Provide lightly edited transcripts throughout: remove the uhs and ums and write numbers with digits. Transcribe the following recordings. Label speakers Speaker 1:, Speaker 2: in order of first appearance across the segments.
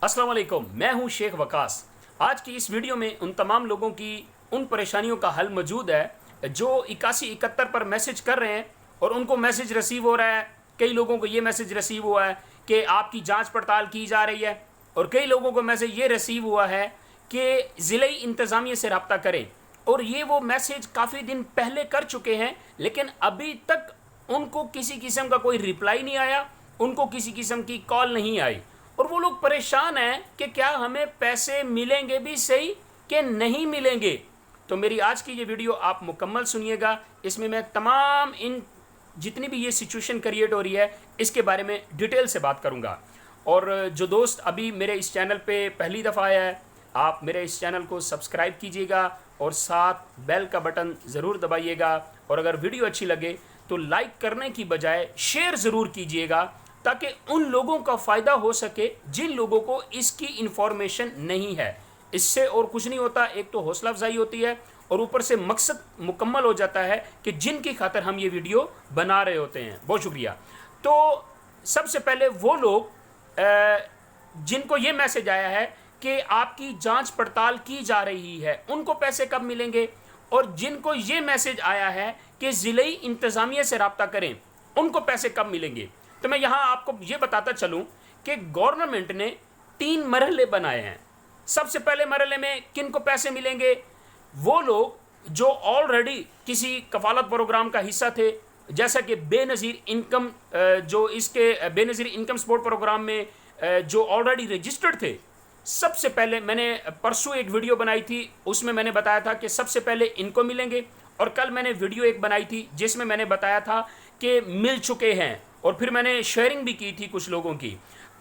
Speaker 1: अस्सलाम वालेकुम, मैं हूं शेख वकास। आज की इस वीडियो में उन तमाम लोगों की उन परेशानियों का हल मौजूद है जो 8171 पर मैसेज कर रहे हैं और उनको मैसेज रिसीव हो रहा है। कई लोगों को ये मैसेज रिसीव हुआ है कि आपकी जांच पड़ताल की जा रही है, और कई लोगों को मैसेज ये रिसीव हुआ है कि ज़िले इंतज़ामिया से रब्ता करें, और ये वो मैसेज काफ़ी दिन पहले कर चुके हैं, लेकिन अभी तक उनको किसी किस्म का कोई रिप्लाई नहीं आया, उनको किसी किस्म की कॉल नहीं आई, और वो लोग परेशान हैं कि क्या हमें पैसे मिलेंगे भी सही कि नहीं मिलेंगे। तो मेरी आज की ये वीडियो आप मुकम्मल सुनिएगा। इसमें मैं तमाम इन जितनी भी ये सिचुएशन क्रिएट हो रही है इसके बारे में डिटेल से बात करूंगा। और जो दोस्त अभी मेरे इस चैनल पे पहली दफ़ा आया है, आप मेरे इस चैनल को सब्सक्राइब कीजिएगा और साथ बेल का बटन ज़रूर दबाइएगा, और अगर वीडियो अच्छी लगे तो लाइक करने की बजाय शेयर ज़रूर कीजिएगा, ताकि उन लोगों का फ़ायदा हो सके जिन लोगों को इसकी इन्फॉर्मेशन नहीं है। इससे और कुछ नहीं होता, एक तो हौसला अफजाई होती है और ऊपर से मकसद मुकम्मल हो जाता है कि जिनकी खातिर हम ये वीडियो बना रहे होते हैं। बहुत शुक्रिया। तो सबसे पहले वो लोग जिनको ये मैसेज आया है कि आपकी जांच पड़ताल की जा रही है, उनको पैसे कब मिलेंगे, और जिनको ये मैसेज आया है कि ज़िले इंतज़ामिया से रब्ता करें, उनको पैसे कब मिलेंगे। तो मैं यहाँ आपको ये बताता चलूँ कि गवर्नमेंट ने 3 मरहले बनाए हैं। सबसे पहले मरहले में किन को पैसे मिलेंगे? वो लोग जो ऑलरेडी किसी कफालत प्रोग्राम का हिस्सा थे, जैसा कि बेनज़ीर इनकम, जो इसके बेनज़ीर इनकम सपोर्ट प्रोग्राम में जो ऑलरेडी रजिस्टर्ड थे। सबसे पहले मैंने परसों एक वीडियो बनाई थी, उसमें मैंने बताया था कि सबसे पहले इनको मिलेंगे, और कल मैंने वीडियो एक बनाई थी जिसमें मैंने बताया था कि मिल चुके हैं, और फिर मैंने शेयरिंग भी की थी कुछ लोगों की।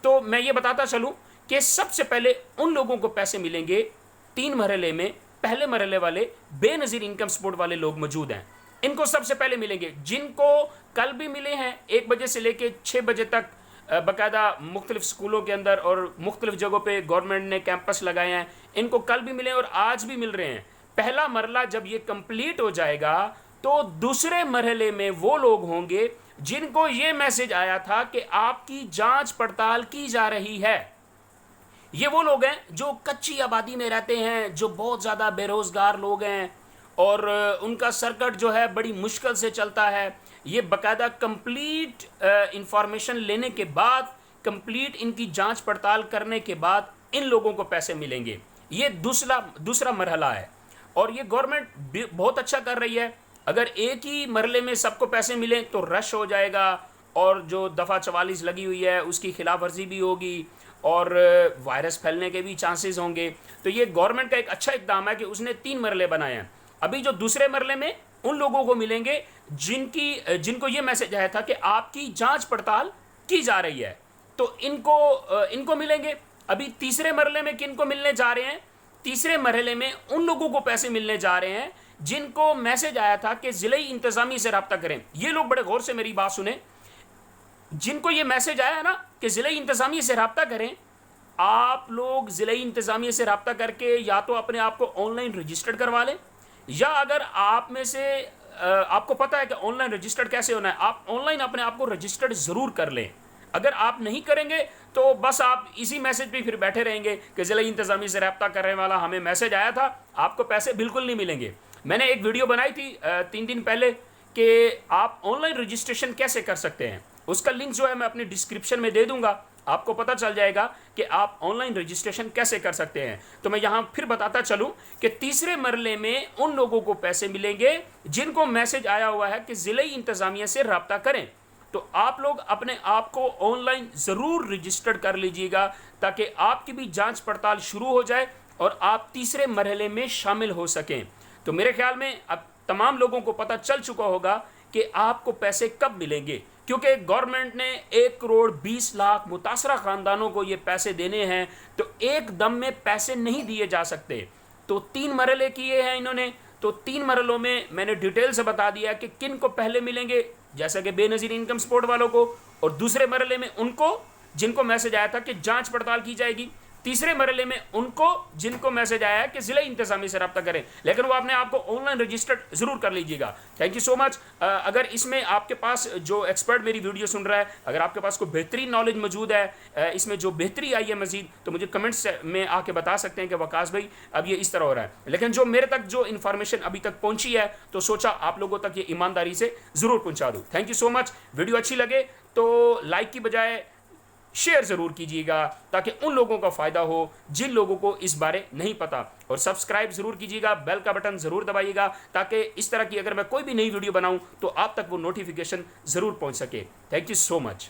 Speaker 1: तो मैं ये बताता चलूं कि सबसे पहले उन लोगों को पैसे मिलेंगे 3 मरहले में। पहले मरहले वाले बेनज़ीर इनकम सपोर्ट वाले लोग मौजूद हैं, इनको सबसे पहले मिलेंगे। जिनको कल भी मिले हैं 1 बजे से लेकर 6 बजे तक, बाकायदा मुख्तलिफ स्कूलों के अंदर और मुख्तलिफ जगहों पे गवर्नमेंट ने कैंपस लगाए हैं, इनको कल भी मिले और आज भी मिल रहे हैं। पहला मरला जब ये कंप्लीट हो जाएगा तो दूसरे मरहले में वो लोग होंगे जिनको ये मैसेज आया था कि आपकी जांच पड़ताल की जा रही है। ये वो लोग हैं जो कच्ची आबादी में रहते हैं, जो बहुत ज़्यादा बेरोज़गार लोग हैं, और उनका सर्किट जो है बड़ी मुश्किल से चलता है। ये बाकायदा कंप्लीट इंफॉर्मेशन लेने के बाद, कंप्लीट इनकी जांच पड़ताल करने के बाद इन लोगों को पैसे मिलेंगे। ये दूसरा मरहला है, और ये गवर्नमेंट बहुत अच्छा कर रही है। अगर एक ही मरले में सबको पैसे मिले तो रश हो जाएगा, और जो दफ़ा 44 लगी हुई है उसकी खिलाफ वर्जी भी होगी, और वायरस फैलने के भी चांसेस होंगे। तो ये गवर्नमेंट का एक अच्छा इक़दाम है कि उसने 3 मरले बनाए हैं। अभी जो दूसरे मरले में उन लोगों को मिलेंगे जिनको ये मैसेज आया था कि आपकी जांच पड़ताल की जा रही है, तो इनको मिलेंगे। अभी तीसरे मरले में किनको मिलने जा रहे हैं? तीसरे मरहले में उन लोगों को पैसे मिलने जा रहे हैं जिनको मैसेज आया था कि ज़िले इंतज़ामिया से रब्ता करें। ये लोग बड़े गौर से मेरी बात सुने। जिनको ये मैसेज आया है ना कि ज़िले इंतज़ामिया से रब्ता करें, आप लोग ज़िले इंतज़ामिया से रब्ता करके या तो अपने आप को ऑनलाइन रजिस्टर्ड करवा लें, या अगर आप में से आपको पता है कि ऑनलाइन रजिस्टर्ड कैसे होना है, आप ऑनलाइन अपने आप को रजिस्टर्ड ज़रूर कर लें। अगर आप नहीं करेंगे तो बस आप इसी मैसेज पे फिर बैठे रहेंगे कि ज़िला इंतज़ामिया से रब्ता करने वाला हमें मैसेज आया था, आपको पैसे बिल्कुल नहीं मिलेंगे। मैंने एक वीडियो बनाई थी 3 दिन पहले कि आप ऑनलाइन रजिस्ट्रेशन कैसे कर सकते हैं। उसका लिंक जो है मैं अपनी डिस्क्रिप्शन में दे दूंगा, आपको पता चल जाएगा कि आप ऑनलाइन रजिस्ट्रेशन कैसे कर सकते हैं। तो मैं यहाँ फिर बताता चलूँ कि तीसरे मरले में उन लोगों को पैसे मिलेंगे जिनको मैसेज आया हुआ है कि ज़िले इंतज़ामिया से रब्ता करें। तो आप लोग अपने आप को ऑनलाइन ज़रूर रजिस्टर्ड कर लीजिएगा, ताकि आपकी भी जांच पड़ताल शुरू हो जाए और आप तीसरे मरहले में शामिल हो सकें। तो मेरे ख्याल में अब तमाम लोगों को पता चल चुका होगा कि आपको पैसे कब मिलेंगे, क्योंकि गवर्नमेंट ने 1,20,00,000 मुतासरा ख़ानदानों को ये पैसे देने हैं, तो एक दम में पैसे नहीं दिए जा सकते। तो 3 मरहले किए हैं इन्होंने। तो 3 मरहलों में मैंने डिटेल से बता दिया कि किन को पहले मिलेंगे, जैसा कि बेनज़ीर इनकम सपोर्ट वालों को, और दूसरे मरहले में उनको जिनको मैसेज आया था कि जांच पड़ताल की जाएगी। تیسرے مرحلے میں ان کو جن کو میسج آیا ہے کہ ضلع انتظامیہ سے رابطہ کریں، لیکن وہ اپنے آپ کو آن لائن رجسٹرڈ ضرور کر لیجیے گا۔ تھینک یو سو مچ۔ اگر اس میں آپ کے پاس جو ایکسپرٹ میری ویڈیو سن رہا ہے، اگر آپ کے پاس کوئی بہترین نالج موجود ہے، اس میں جو بہتری آئی ہے مزید، تو مجھے کمنٹس میں آ کے بتا سکتے ہیں کہ وقاص بھائی اب یہ اس طرح ہو رہا ہے۔ لیکن جو میرے تک جو انفارمیشن ابھی تک پہنچی ہے، تو سوچا آپ لوگوں تک یہ ایمانداری سے ضرور پہنچا دوں۔ Thank you so much. Video اچھی لگے تو لائک کی بجائے شیئر ضرور کیجیے گا، تاکہ ان لوگوں کا فائدہ ہو جن لوگوں کو اس بارے نہیں پتا، اور سبسکرائب ضرور کیجیے گا، بیل کا بٹن ضرور دبائیے گا، تاکہ اس طرح کی اگر میں کوئی بھی نئی ویڈیو بناؤں تو آپ تک وہ نوٹیفیکیشن ضرور پہنچ سکے۔ Thank you so much.